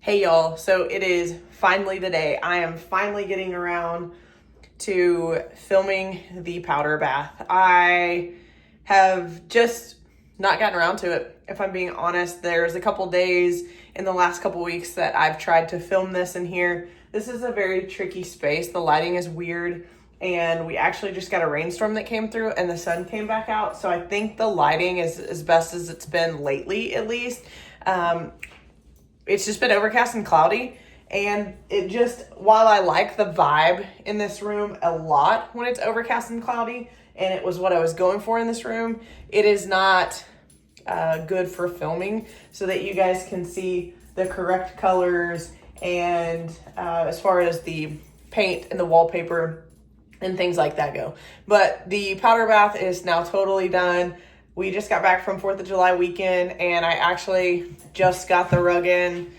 Hey y'all, so it is finally the day. I am finally getting around to filming the powder bath. I have just not gotten around to it, if I'm being honest. There's a couple days in the last couple weeks that I've tried to film this in here. This is a very tricky space. The lighting is weird, and we actually just got a rainstorm that came through and the sun came back out. So I think the lighting is as best as it's been lately, at least. It's just been overcast and cloudy, and it just, while I like the vibe in this room a lot when it's overcast and cloudy, and it was what I was going for in this room, it is not good for filming so that you guys can see the correct colors and as far as the paint and the wallpaper and things like that go. But the powder bath is now totally done. We just got back from 4th of July weekend, and I actually just got the rug in,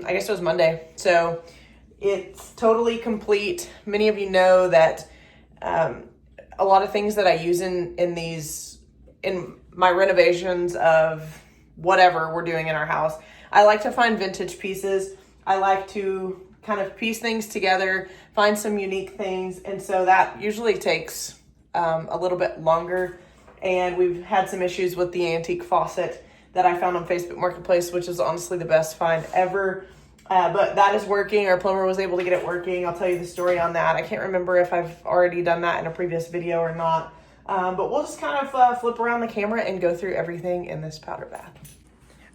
I guess it was Monday. So it's totally complete. Many of you know that a lot of things that I use in my renovations of whatever we're doing in our house, I like to find vintage pieces. I like to kind of piece things together, find some unique things. And so that usually takes a little bit longer. And we've had some issues with the antique faucet that I found on Facebook Marketplace, which is honestly the best find ever. But that is working. Our plumber was able to get it working. I'll tell you the story on that. I can't remember if I've already done that in a previous video or not. But we'll just kind of flip around the camera and go through everything in this powder bath.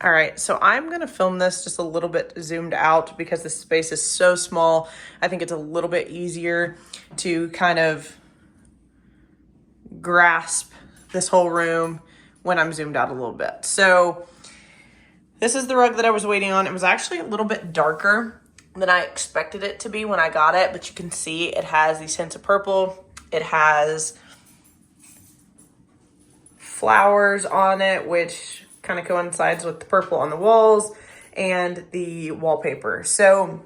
All right, so I'm gonna film this just a little bit zoomed out because the space is so small. I think it's a little bit easier to kind of grasp this whole room when I'm zoomed out a little bit. So this is the rug that I was waiting on. It was actually a little bit darker than I expected it to be when I got it, but you can see it has these hints of purple. It has flowers on it, which kind of coincides with the purple on the walls and the wallpaper. So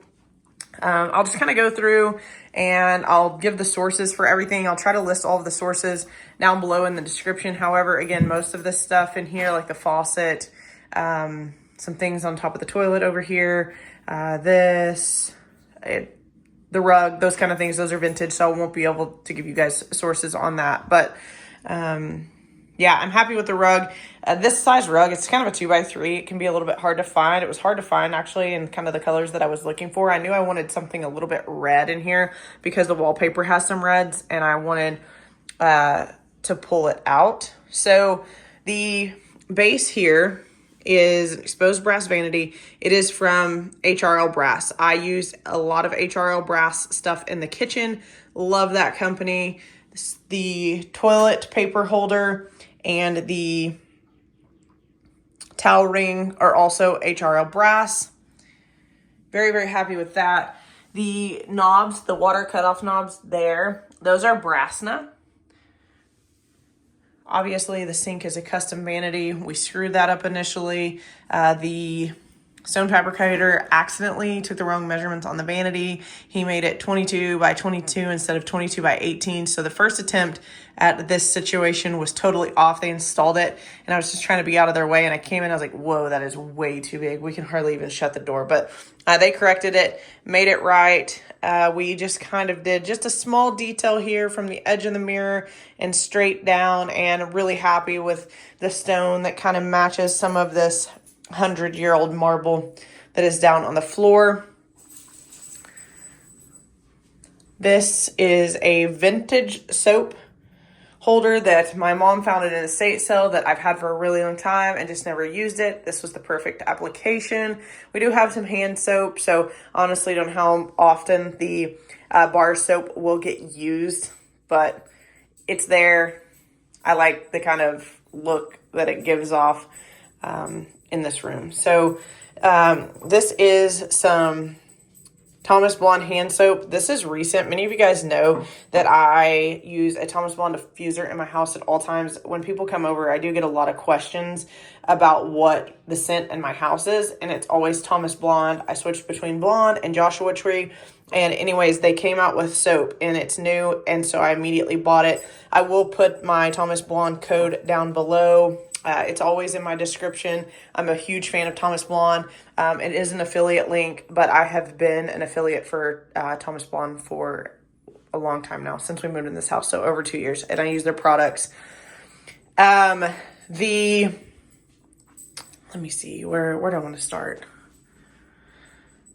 I'll just kind of go through and I'll give the sources for everything. I'll try to list all of the sources down below in the description. However, again, most of this stuff in here, like the faucet, some things on top of the toilet over here, the rug, those kind of things, those are vintage, so I won't be able to give you guys sources on that. But yeah, I'm happy with the rug. This size rug, it's kind of a 2x3. It can be a little bit hard to find. It was hard to find actually in kind of the colors that I was looking for. I knew I wanted something a little bit red in here because the wallpaper has some reds, and I wanted to pull it out. So the base here is an exposed brass vanity. It is from HRL Brass. I use a lot of HRL Brass stuff in the kitchen. Love that company. The toilet paper holder and the towel ring are also HRL Brass. Very, very happy with that. The knobs, the water cutoff knobs there, those are Brassna. Obviously, the sink is a custom vanity. We screwed that up initially. The stone fabricator accidentally took the wrong measurements on the vanity. He made it 22 by 22 instead of 22 by 18. So the first attempt at this situation was totally off. They installed it, and I was just trying to be out of their way, and I came in, I was like, whoa, that is way too big. We can hardly even shut the door. But they corrected it, made it right. We just kind of did just a small detail here from the edge of the mirror and straight down, and really happy with the stone that kind of matches some of this 100-year-old marble that is down on the floor. This is a vintage soap holder that my mom found at an estate sale that I've had for a really long time and just never used it. This was the perfect application. We do have some hand soap, so honestly don't know how often the bar soap will get used, but it's there. I like the kind of look that it gives off in this room. So this is some Thomas Blonde hand soap. This is recent. Many of you guys know that I use a Thomas Blonde diffuser in my house at all times. When people come over, I do get a lot of questions about what the scent in my house is, and it's always Thomas Blonde. I switched between Blonde and Joshua Tree, and anyways, they came out with soap, and it's new, and so I immediately bought it. I will put my Thomas Blonde code down below. It's always in my description. I'm a huge fan of Thomas Blonde. It is an affiliate link, but I have been an affiliate for Thomas Blonde for a long time now, since we moved in this house, so over 2 years, and I use their products. Let me see, where do I want to start?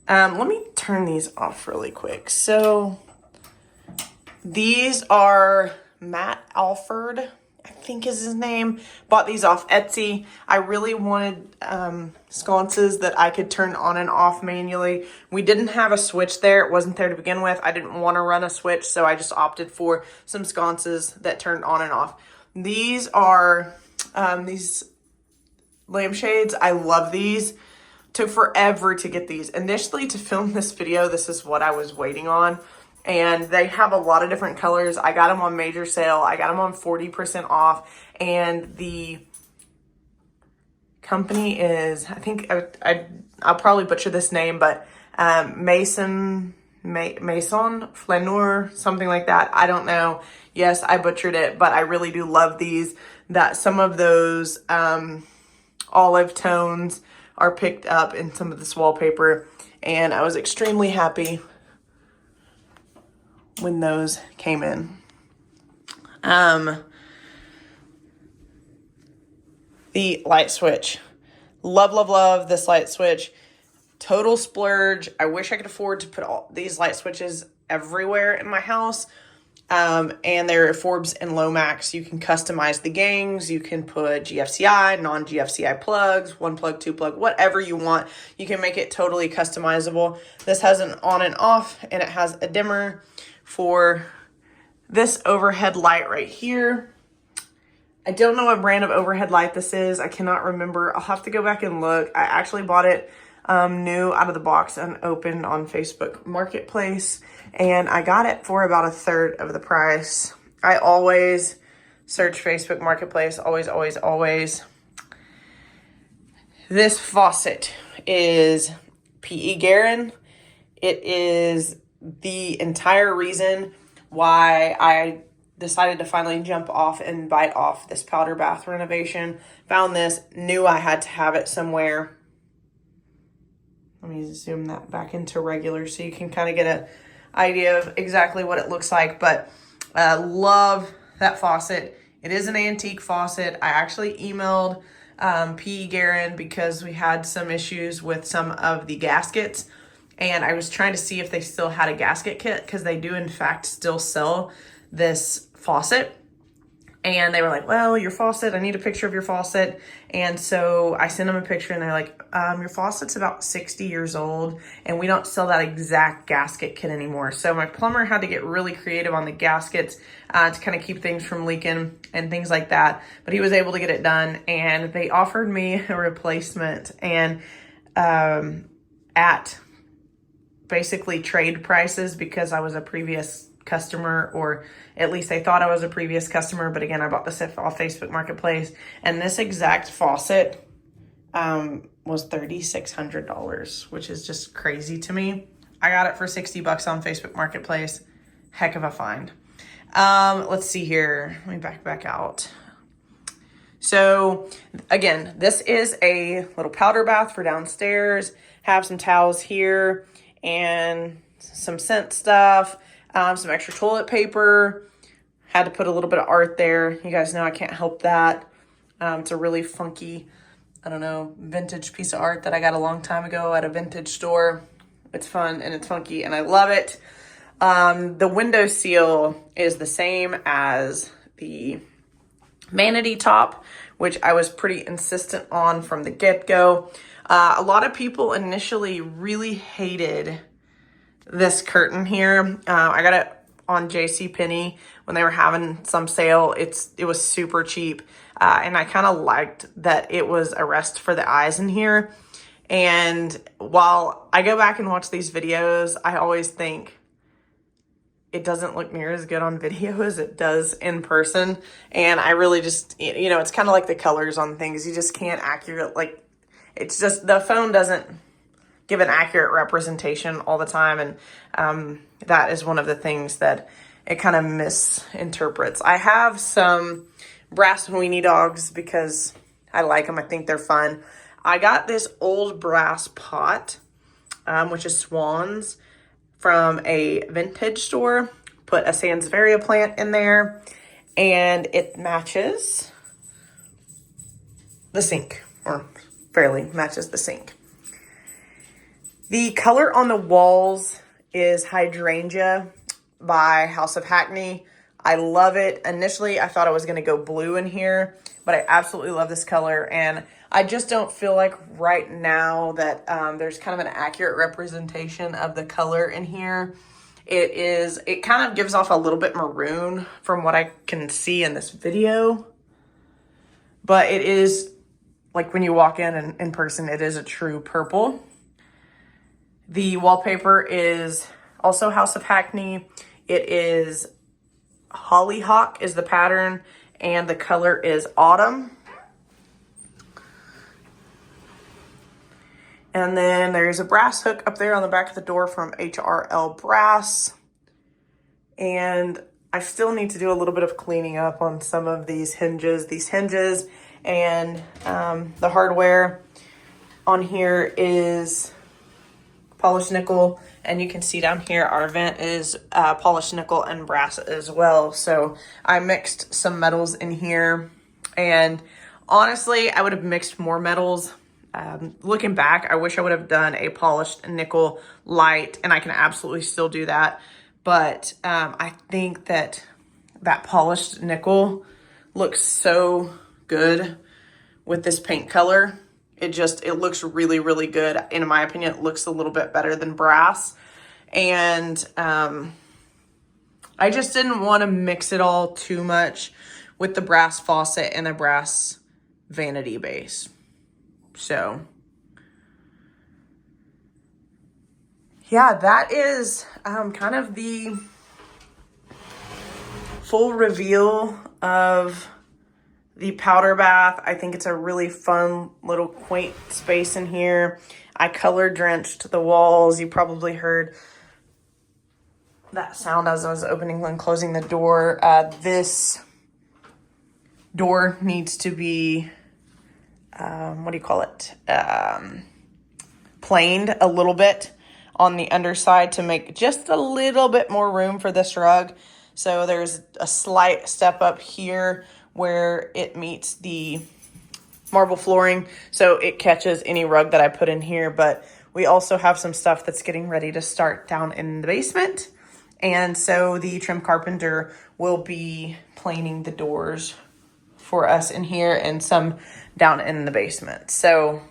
Let me turn these off really quick. So these are Matt Alford, I think is his name. Bought these off Etsy. I really wanted sconces that I could turn on and off manually. We didn't have a switch there. It wasn't there to begin with. I didn't want to run a switch, so I just opted for some sconces that turned on and off. These are these lampshades. I love these. Took forever to get these. Initially, to film this video, this is what I was waiting on. And they have a lot of different colors. I got them on major sale. I got them on 40% off. And the company is, I think, I'll probably butcher this name, but Maison Flaneur, something like that. I don't know. Yes, I butchered it, but I really do love these. That some of those olive tones are picked up in some of this wallpaper, and I was extremely happy when those came in. The light switch. Love, love, love this light switch. Total splurge. I wish I could afford to put all these light switches everywhere in my house. And they're Forbes and Lomax. You can customize the gangs. You can put GFCI, non-GFCI plugs, 1 plug, 2 plug, whatever you want. You can make it totally customizable. This has an on and off, and it has a dimmer for this overhead light right here. I don't know what brand of overhead light this is. I cannot remember. I'll have to go back and look. I actually bought it new out of the box and opened on Facebook Marketplace, and I got it for about 1/3 of the price. I always search Facebook Marketplace, always, always, always. This faucet is P.E. Guerin. It is the entire reason why I decided to finally jump off and bite off this powder bath renovation. Found this, knew I had to have it somewhere. Let me zoom that back into regular so you can kind of get an idea of exactly what it looks like. But love that faucet. It is an antique faucet. I actually emailed P.E. Guerin because we had some issues with some of the gaskets. And I was trying to see if they still had a gasket kit, because they do in fact still sell this faucet. And they were like, well, your faucet, I need a picture of your faucet. And so I sent them a picture, and they're like, your faucet's about 60 years old, and we don't sell that exact gasket kit anymore. So my plumber had to get really creative on the gaskets to kind of keep things from leaking and things like that. But he was able to get it done, and they offered me a replacement, and at basically trade prices, because I was a previous customer, or at least they thought I was a previous customer. But again, I bought this off Facebook Marketplace, and this exact faucet was $3,600, which is just crazy to me. I got it for $60 on Facebook Marketplace. Heck of a find. Let's see here. Let me back out. So again, this is a little powder bath for downstairs. Have some towels here and some scent stuff. Some extra toilet paper. Had to put a little bit of art there. You guys know I can't help that. It's a really funky, I don't know, vintage piece of art that I got a long time ago at a vintage store. It's fun and it's funky and I love it. The window seal is the same as the vanity top, which I was pretty insistent on from the get-go. A lot of people initially really hated this curtain here. I got it on JCPenney when they were having some sale. It was super cheap. And I kind of liked that it was a rest for the eyes in here. And while I go back and watch these videos, I always think it doesn't look near as good on video as it does in person. And I really just, it's kind of like the colors on things. You just can't it's just, the phone doesn't give an accurate representation all the time. And that is one of the things that it kind of misinterprets. I have some brass weenie dogs because I like them. I think they're fun. I got this old brass pot, which is Swans, from a vintage store. Put a Sansevieria plant in there, and it matches the sink, or fairly matches the sink. The color on the walls is Hydrangea by House of Hackney. I love it. Initially, I thought I was going to go blue in here, but I absolutely love this color, and I just don't feel like right now that there's kind of an accurate representation of the color in here. It kind of gives off a little bit maroon from what I can see in this video, but it is, like when you walk in person, it is a true purple. The wallpaper is also House of Hackney. It is Hollyhock is the pattern, and the color is Autumn. And then there's a brass hook up there on the back of the door from HRL Brass. And I still need to do a little bit of cleaning up on some of these hinges. And the hardware on here is polished nickel. And you can see down here, our vent is polished nickel and brass as well. So I mixed some metals in here. And honestly, I would have mixed more metals. Looking back, I wish I would have done a polished nickel light, and I can absolutely still do that. But I think that polished nickel looks so good with this paint color. It looks really, really good. In my opinion, it looks a little bit better than brass. And I just didn't want to mix it all too much with the brass faucet and the brass vanity base. So, yeah, that is kind of the full reveal of the powder bath. I think it's a really fun little quaint space in here. I color drenched the walls. You probably heard that sound as I was opening and closing the door. This door needs to be planed a little bit on the underside to make just a little bit more room for this rug. So there's a slight step up here where it meets the marble flooring, so it catches any rug that I put in here. But we also have some stuff that's getting ready to start down in the basement. And so the trim carpenter will be planing the doors for us in here and some down in the basement. So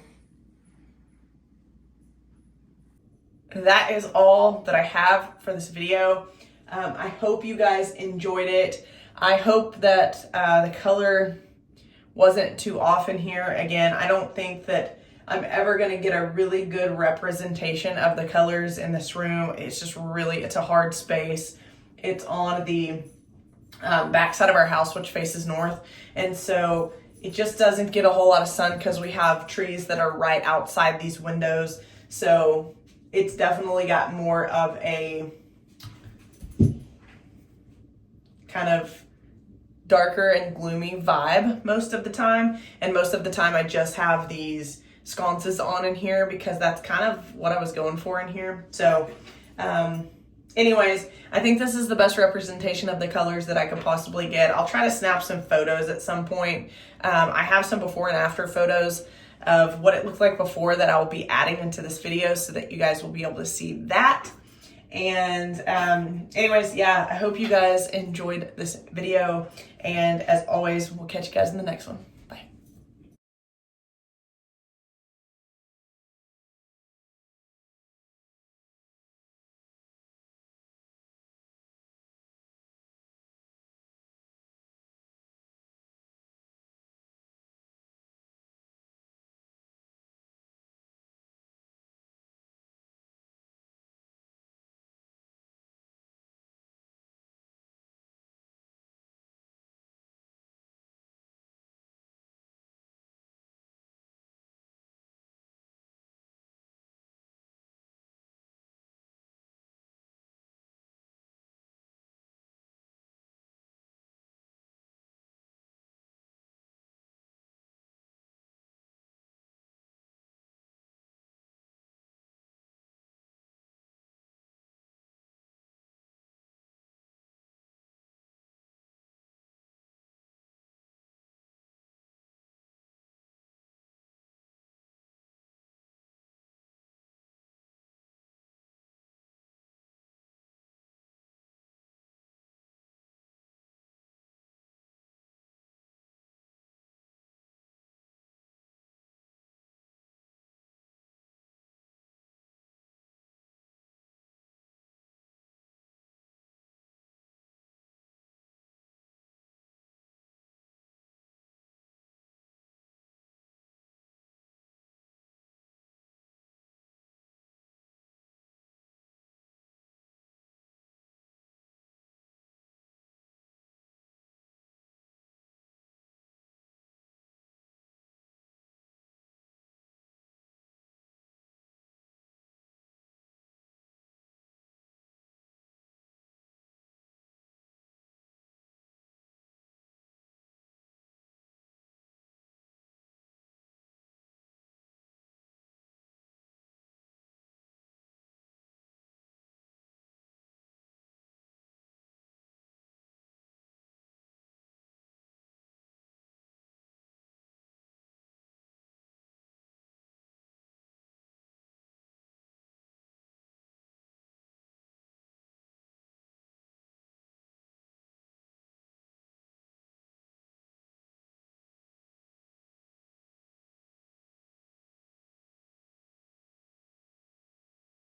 that is all that I have for this video. I hope you guys enjoyed it. I hope that the color wasn't too off in here. Again, I don't think that I'm ever going to get a really good representation of the colors in this room. It's a hard space. It's on the back side of our house, which faces north. And so it just doesn't get a whole lot of sun because we have trees that are right outside these windows. So it's definitely got more of a kind of darker and gloomy vibe most of the time. And most of the time I just have these sconces on in here because that's kind of what I was going for in here. So anyways, I think this is the best representation of the colors that I could possibly get. I'll try to snap some photos at some point. I have some before and after photos of what it looked like before that I'll be adding into this video so that you guys will be able to see that. And anyways, yeah, I hope you guys enjoyed this video. And as always, we'll catch you guys in the next one.